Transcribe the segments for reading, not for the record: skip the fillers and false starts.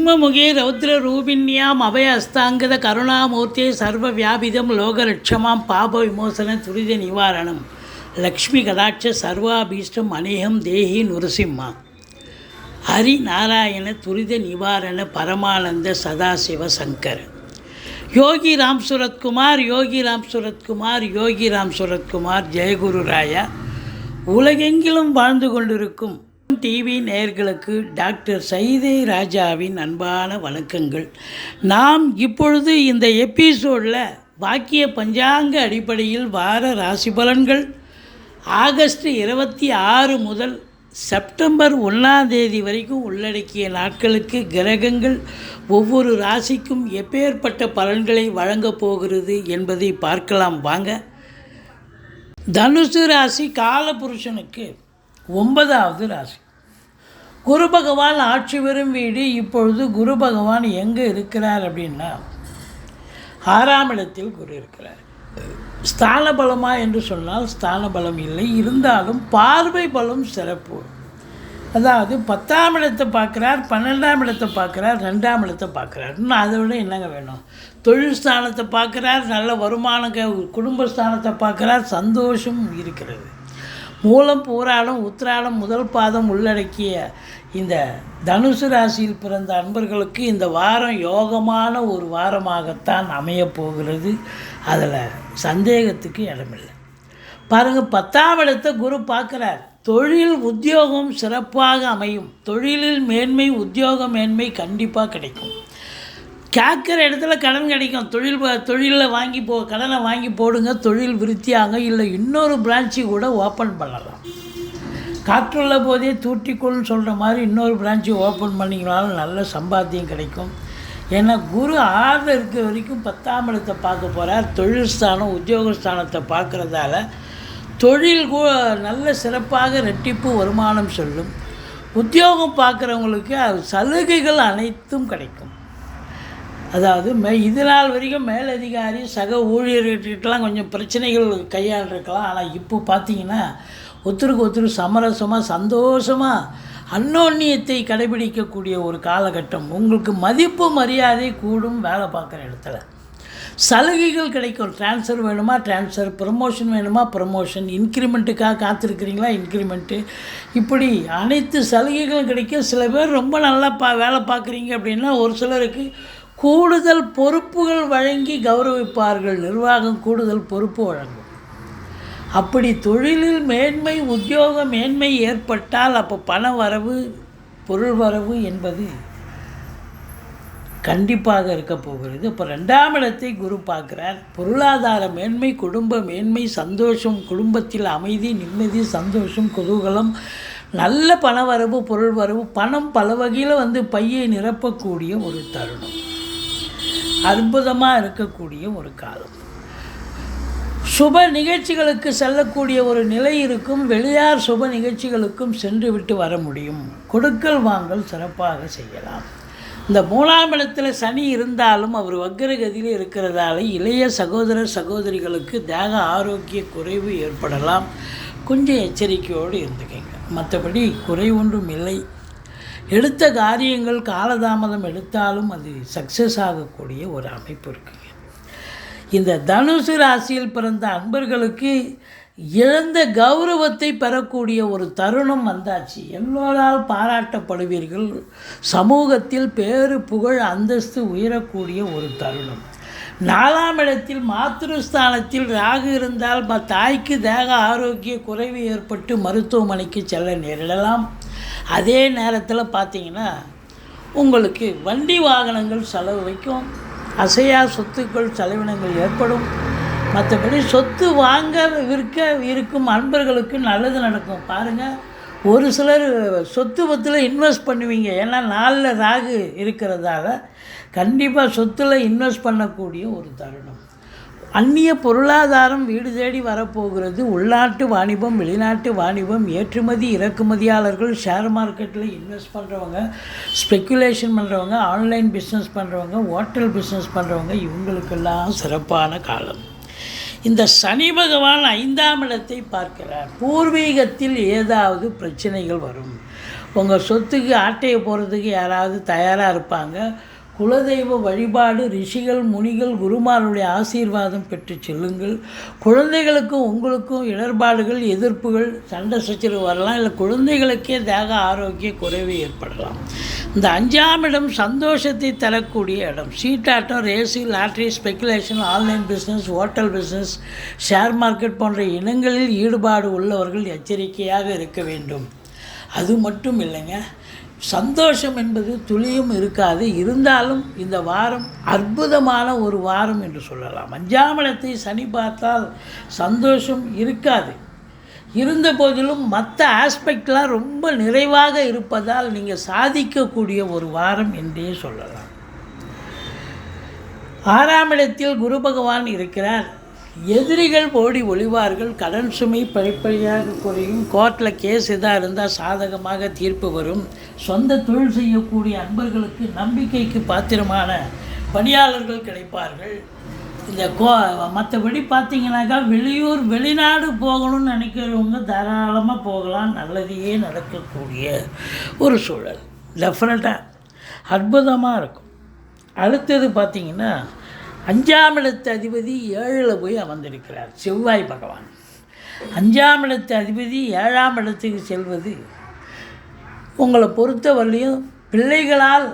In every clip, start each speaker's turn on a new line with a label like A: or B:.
A: பத்மமுகே ரௌத்ரரூபிண்யாம் அபய அஸ்தாங்கத கருணாமூர்த்தியை சர்வ வியாபிதம் லோகரட்சமாம் பாப விமோசன துரித நிவாரணம் லக்ஷ்மி கடாட்ச சர்வாபீஷ்டம் அநேகம் தேஹி நுரசிம்மா ஹரி நாராயண துரித நிவாரண பரமானந்த சதாசிவ சங்கர் யோகி ராம் சுரத்குமார் யோகி ராம் சுரத்குமார் யோகி ராம் சுரத்குமார் ஜெயகுரு ராயா. உலகெங்கிலும் வாழ்ந்து கொண்டிருக்கும் டிவி நேயர்களுக்கு டாக்டர் சைதை ராஜாவின் அன்பான வணக்கங்கள். நாம் இப்பொழுது இந்த எபிசோடில் வாக்கிய பஞ்சாங்க அடிப்படையில் வார ராசி பலன்கள் ஆகஸ்ட் 26 முதல் செப்டம்பர் 1 வரைக்கும் உள்ளடக்கிய நாட்களுக்கு கிரகங்கள் ஒவ்வொரு ராசிக்கும் எப்பேற்பட்ட பலன்களை வழங்கப் போகிறது என்பதை பார்க்கலாம் வாங்க. தனுசு ராசி காலபுருஷனுக்கு 9வது ராசி. குரு பகவான் ஆட்சி பெறும் வீடு. இப்பொழுது குரு பகவான் எங்கே இருக்கிறார் அப்படின்னா 6ஆம் இடத்தில் குரு இருக்கிறார். ஸ்தான பலமா என்று சொன்னால் ஸ்தான பலம் இல்லை, இருந்தாலும் பார்வை பலம் சிறப்பு. அதாவது 10ஆம் இடத்தை பார்க்குறார், 12ஆம் இடத்தை பார்க்குறார், 2ஆம் இடத்தை பார்க்குறார். இன்னும் அதை விட என்னங்க வேணும்? தொழில் ஸ்தானத்தை பார்க்குறார், நல்ல வருமானம், குடும்பஸ்தானத்தை பார்க்குறார், சந்தோஷம் இருக்கிறது. மூலம் பூராடம் உத்திராடம் முதல் பாதம் உள்ளடக்கிய இந்த தனுசு ராசியில் பிறந்த அன்பர்களுக்கு இந்த வாரம் யோகமான ஒரு வாரமாகத்தான் அமையப்போகிறது. அதில் சந்தேகத்துக்கு இடமில்லை. பாருங்கள், 10ஆம் இடத்தை குரு பார்க்குறார். தொழில் உத்தியோகம் சிறப்பாக அமையும். தொழிலில் மேன்மை, உத்தியோக மேன்மை கண்டிப்பாக கிடைக்கும். கேட்குற இடத்துல கடன் கிடைக்கும். தொழிலில் கடனை வாங்கி போடுங்க, தொழில் விருத்தியாங்க. இல்லை இன்னொரு பிரான்ச்சு கூட ஓப்பன் பண்ணலாம். காற்றுள்ள போதே தூட்டிக்கொள்னு சொல்கிற மாதிரி இன்னொரு பிரான்ச்சு ஓப்பன் பண்ணிங்கனாலும் நல்ல சம்பாத்தியம் கிடைக்கும். ஏன்னா குரு 6 இருக்கிற வரைக்கும் 10ஆம் இடத்தை பார்க்க போகிறார். தொழில் ஸ்தானம் உத்தியோகஸ்தானத்தை பார்க்குறதால தொழில் நல்ல சிறப்பாக ரெட்டிப்பு வருமானம் சொல்லும். உத்தியோகம் பார்க்குறவங்களுக்கு சலுகைகள் அனைத்தும் கிடைக்கும். அதாவது இது நாள் வரைக்கும் மேலதிகாரி சக ஊழியர்கிட்டலாம் கொஞ்சம் பிரச்சனைகள் கையாண்டிருக்கலாம். ஆனால் இப்போ பார்த்தீங்கன்னா ஒருத்தருக்கு ஒருத்தர் சமரசமாக சந்தோஷமாக அன்னோன்னியத்தை கடைபிடிக்கக்கூடிய ஒரு காலகட்டம். உங்களுக்கு மதிப்பு மரியாதை கூடும். வேலை பார்க்குற இடத்துல சலுகைகள் கிடைக்கும். ட்ரான்ஸ்ஃபர் வேணுமா ட்ரான்ஸ்ஃபர், ப்ரமோஷன் வேணுமா ப்ரமோஷன், இன்க்ரிமெண்ட்டுக்காக காத்திருக்கிறீங்களா இன்க்ரிமெண்ட்டு, இப்படி அனைத்து சலுகைகளும் கிடைக்கும். சில பேர் ரொம்ப நல்லா வேலை பார்க்குறீங்க அப்படின்னா ஒரு சிலருக்கு கூடுதல் பொறுப்புகள் வழங்கி கௌரவிப்பார்கள். நிர்வாகம் கூடுதல் பொறுப்பு வழங்கும். அப்படி தொழிலில் மேன்மை, உத்தியோக மேன்மை ஏற்பட்டால் அப்போ பண வரவு, பொருள் வரவு என்பது கண்டிப்பாக இருக்க போகிறது. இப்போ 2ஆம் இடத்தை குரு பார்க்குறார். பொருளாதார மேன்மை, குடும்ப மேன்மை, சந்தோஷம், குடும்பத்தில் அமைதி, நிம்மதி, சந்தோஷம், குதூகலம், நல்ல பண வரவு, பொருள் வரவு, பணம் பல வகையில் பையை நிரப்பக்கூடிய ஒரு தருணம். அற்புதமாக இருக்கக்கூடிய ஒரு காலம். சுப நிகழ்ச்சிகளுக்கு செல்லக்கூடிய ஒரு நிலை இருக்கும். வெளியார் சுப நிகழ்ச்சிகளுக்கும் சென்று விட்டு வர முடியும். கொடுக்கல் வாங்கல் சிறப்பாக செய்யலாம். இந்த 3ஆம் இடத்துல சனி இருந்தாலும் அவர் வக்ரகதியில் இருக்கிறதால இளைய சகோதரர் சகோதரிகளுக்கு தேக ஆரோக்கிய குறைவு ஏற்படலாம். கொஞ்சம் எச்சரிக்கையோடு இருந்துக்கங்க. மற்றபடி குறை ஒன்றும் இல்லை. எடுத்த காரியங்கள் காலதாமதம் எடுத்தாலும் அது சக்ஸஸ் ஆகக்கூடிய ஒரு அமைப்பு இருக்குங்க. இந்த தனுசு ராசியில் பிறந்த அன்பர்களுக்கு இழந்த கௌரவத்தை பெறக்கூடிய ஒரு தருணம் வந்தாச்சு. எல்லோரால் பாராட்டப்படுவீர்கள். சமூகத்தில் பேரு புகழ் அந்தஸ்து உயரக்கூடிய ஒரு தருணம். 4ஆம் இடத்தில் மாத்ருஸ்தானத்தில் ராகு இருந்தால் தாய்க்கு தேக ஆரோக்கிய குறைவு ஏற்பட்டு மருத்துவமனைக்கு செல்ல நேரிடலாம். அதே நேரத்தில் பார்த்தீங்கன்னா உங்களுக்கு வண்டி வாகனங்கள் செலவு வைக்கும். அசையா சொத்துக்கள் செலவினங்கள் ஏற்படும். மற்றபடி சொத்து வாங்க விற்க இருக்கும் அன்பர்களுக்கு நல்லது நடக்கும். பாருங்கள், ஒரு சிலர் சொத்து பத்தில் இன்வெஸ்ட் பண்ணுவீங்க. ஏன்னா 4ல் ராகு இருக்கிறதால கண்டிப்பாக சொத்தில் இன்வெஸ்ட் பண்ணக்கூடிய ஒரு தருணம். அந்நிய பொருளாதாரம் வீடு தேடி வரப்போகிறது. உள்நாட்டு வாணிபம், வெளிநாட்டு வாணிபம், ஏற்றுமதி இறக்குமதியாளர்கள், ஷேர் மார்க்கெட்டில் இன்வெஸ்ட் பண்ணுறவங்க, ஸ்பெக்குலேஷன் பண்ணுறவங்க, ஆன்லைன் பிஸ்னஸ் பண்ணுறவங்க, ஹோட்டல் பிஸ்னஸ் பண்ணுறவங்க, இவங்களுக்கெல்லாம் சிறப்பான காலம். இந்த சனி பகவான் 5ஆம் இடத்தை பார்க்கிறார். பூர்வீகத்தில் ஏதாவது பிரச்சனைகள் வரும். உங்கள் சொத்துக்கு ஆட்டையை போகிறதுக்கு யாராவது தயாராக இருப்பாங்க. குலதெய்வ வழிபாடு, ரிஷிகள், முனிகள், குருமாருடைய ஆசீர்வாதம் பெற்று செல்லுங்கள். குழந்தைகளுக்கும் உங்களுக்கும் இடர்பாடுகள், எதிர்ப்புகள், சண்டை சச்சரவு வரலாம். இல்லை குழந்தைகளுக்கே தேக ஆரோக்கிய குறைவு ஏற்படலாம். இந்த 5ஆம் இடம் சந்தோஷத்தை தரக்கூடிய இடம். சீட்டாட்டம், race, lottery, speculation, online business, hotel business, share market போன்ற இனங்களில் ஈடுபாடு உள்ளவர்கள் எச்சரிக்கையாக இருக்க வேண்டும். அது மட்டும் இல்லைங்க, சந்தோஷம் என்பது துளியும் இருக்காது. இருந்தாலும் இந்த வாரம் அற்புதமான ஒரு வாரம் என்று சொல்லலாம். 5ஆம் இடத்தை சனி பார்த்தால் சந்தோஷம் இருக்காது. இருந்த போதிலும் மற்ற ஆஸ்பெக்ட்லாம் ரொம்ப நிறைவாக இருப்பதால் நீங்கள் சாதிக்கக்கூடிய ஒரு வாரம் என்றே சொல்லலாம். 6ஆம் இடத்தில் குரு பகவான் இருக்கிறார். எதிரிகள் ஓடி ஒளிவார்கள். கடன் சுமை படிப்படியாக குறையும். கோர்ட்டில் கேஸ் எதாக இருந்தால் சாதகமாக தீர்ப்பு வரும். சொந்த தொழில் செய்யக்கூடிய அன்பர்களுக்கு நம்பிக்கைக்கு பாத்திரமான பணியாளர்கள் கிடைப்பார்கள். இந்த மற்றபடி பார்த்திங்கனாக்கா வெளியூர் வெளிநாடு போகணும்னு நினைக்கிறவங்க தாராளமாக போகலாம். நல்லதையே நடக்கக்கூடிய ஒரு சூழல் டெஃபினட்டாக அற்புதமாக இருக்கும். அடுத்தது பார்த்திங்கன்னா 5ஆம் இடத்து அதிபதி 7ல் போய் அமர்ந்திருக்கிறார். செவ்வாய் பகவான் 5ஆம் இடத்து அதிபதி 7ஆம் இடத்துக்கு செல்வது உங்களை பொறுத்தவரையிலையும் பிள்ளைகளால்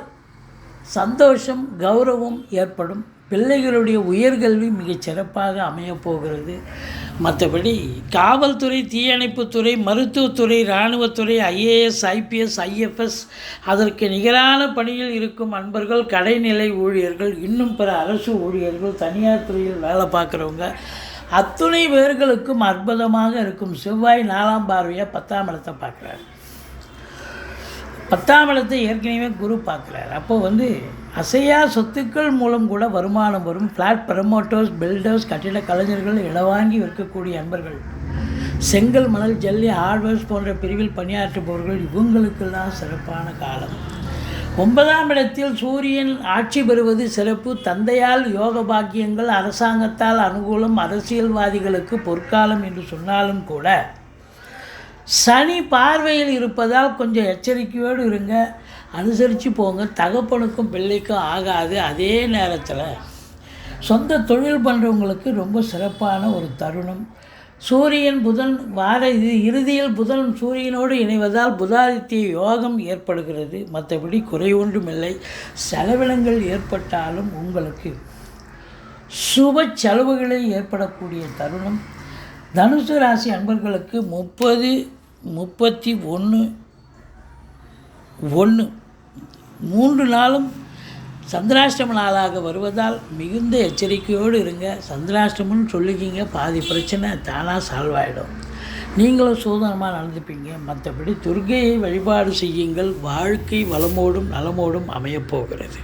A: சந்தோஷம், கௌரவம் ஏற்படும். பிள்ளைகளுடைய உயர்கல்வி மிகச் சிறப்பாக அமையப்போகிறது. மற்றபடி காவல்துறை, தீயணைப்புத்துறை, மருத்துவத்துறை, இராணுவத்துறை, IAS, IPS, IFS அதற்கு நிகரான பணியில் இருக்கும் அன்பர்கள், கடைநிலை ஊழியர்கள், இன்னும் பிற அரசு ஊழியர்கள், தனியார் துறையில் வேலை பார்க்குறவங்க அத்துணை பேர்களுக்கும் அற்புதமாக இருக்கும். செவ்வாய் 4ஆம் பார்வையாக 10ஆம் இடத்தை பார்க்குறாரு. 10ஆம் இடத்தை ஏற்கனவே குரு பார்க்குறாரு. அப்போது அசையா சொத்துக்கள் மூலம் கூட வருமானம் வரும். ஃப்ளாட் ப்ரமோட்டர்ஸ், பில்டர்ஸ், கட்டிட கலைஞர்கள், இடவாங்கி விற்கக்கூடிய அன்பர்கள், செங்கல், மணல், ஜல்லி, ஹார்ட்வேர்ஸ் போன்ற பிரிவில் பணியாற்றுபவர்கள், இவங்களுக்கெல்லாம் சிறப்பான காலம். 9ஆம் இடத்தில் சூரியன் ஆட்சி பெறுவது சிறப்பு. தந்தையால் யோக பாக்கியங்கள், அரசாங்கத்தால் அனுகூலம், அரசியல்வாதிகளுக்கு பொற்காலம் என்று சொன்னாலும் கூட சனி பார்வையில் இருப்பதால் கொஞ்சம் எச்சரிக்கையோடு இருங்க. அனுசரித்து போங்க. தகப்பனுக்கும் பிள்ளைக்கும் ஆகாது. அதே நேரத்தில் சொந்த தொழில் பண்ணுறவங்களுக்கு ரொம்ப சிறப்பான ஒரு தருணம். சூரியன் புதன் இறுதியில் புதன் சூரியனோடு இணைவதால் புதாதித்ய யோகம் ஏற்படுகிறது. மற்றபடி குறை ஒன்றுமில்லை. செலவினங்கள் ஏற்பட்டாலும் உங்களுக்கு சுப செலவுகளில் ஏற்படக்கூடிய தருணம். தனுசு ராசி அன்பர்களுக்கு 30-31 3 நாளும் சந்திராஷ்டம நாளாக வருவதால் மிகுந்த எச்சரிக்கையோடு இருங்க. சந்திராஷ்டமம்னு சொல்லிக்கிங்க, பாதி பிரச்சனை தானாக சால்வ் ஆகிடும். நீங்களும் சூதனமாக நடந்துப்பீங்க. மற்றபடி துர்க்கையை வழிபாடு செய்யுங்கள். வாழ்க்கை வளமோடும் நலமோடும் அமையப்போகிறது.